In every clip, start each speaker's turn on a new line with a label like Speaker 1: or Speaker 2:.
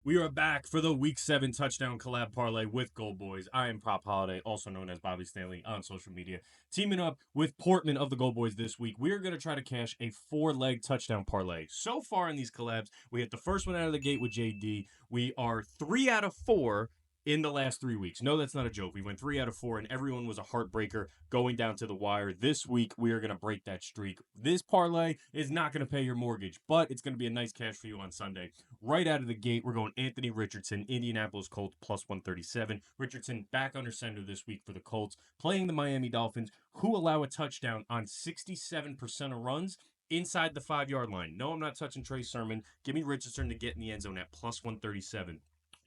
Speaker 1: We are back for the Week 7 touchdown collab parlay with GoldBoys. I am PropHolliday, also known as Bobby Stanley on social media. Teaming up with Portman of the GoldBoys this week, we are going to try to cash a 4-leg touchdown parlay. So far in these collabs, we hit the first one out of the gate with JD. We are 3 out of 4 in the last 3 weeks. No, that's not a joke. We went 3 out of 4, and everyone was a heartbreaker going down to the wire. This week, we are going to break that streak. This parlay is not going to pay your mortgage, but it's going to be a nice cash for you on Sunday. Right out of the gate, we're going Anthony Richardson, Indianapolis Colts, plus 137. Richardson back under center this week for the Colts, playing the Miami Dolphins, who allow a touchdown on 67% of runs inside the 5-yard line. No, I'm not touching Trey Sermon. Give me Richardson to get in the end zone at plus 137.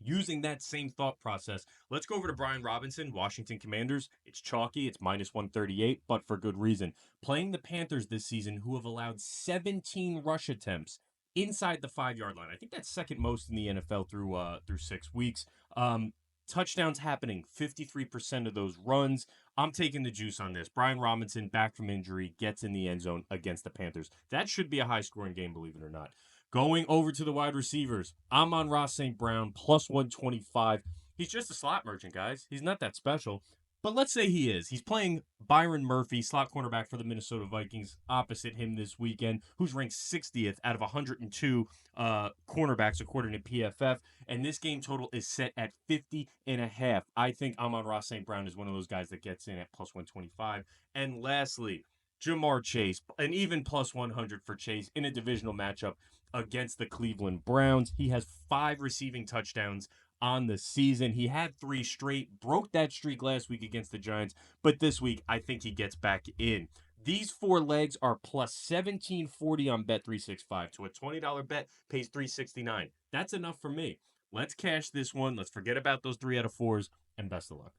Speaker 1: Using that same thought process, let's go over to Brian Robinson, Washington Commanders. It's chalky, it's minus 138, but for good reason. Playing the Panthers this season, who have allowed 17 rush attempts inside the 5-yard line. I think that's second most in the NFL through 6 weeks. Touchdowns happening, 53% of those runs. I'm taking the juice on this. Brian Robinson, back from injury, gets in the end zone against the Panthers. That should be a high scoring game, believe it or not. Going over to the wide receivers, Amon-Ra St. Brown, plus 125. He's just a slot merchant, guys. He's not that special. But let's say he is. He's playing Byron Murphy, slot cornerback for the Minnesota Vikings, opposite him this weekend, who's ranked 60th out of 102 cornerbacks according to PFF. And this game total is set at 50.5. I think Amon-Ra St. Brown is one of those guys that gets in at plus 125. And lastly, Jamar Chase, an even plus 100 for Chase in a divisional matchup against the Cleveland Browns. He has 5 receiving touchdowns on the season. He had 3 straight, broke that streak last week against the Giants, but this week I think he gets back in. These 4 legs are plus 1740 on Bet365. So a $20 bet pays 369. That's enough for me. Let's cash this one. Let's forget about those 3 out of 4s, and best of luck.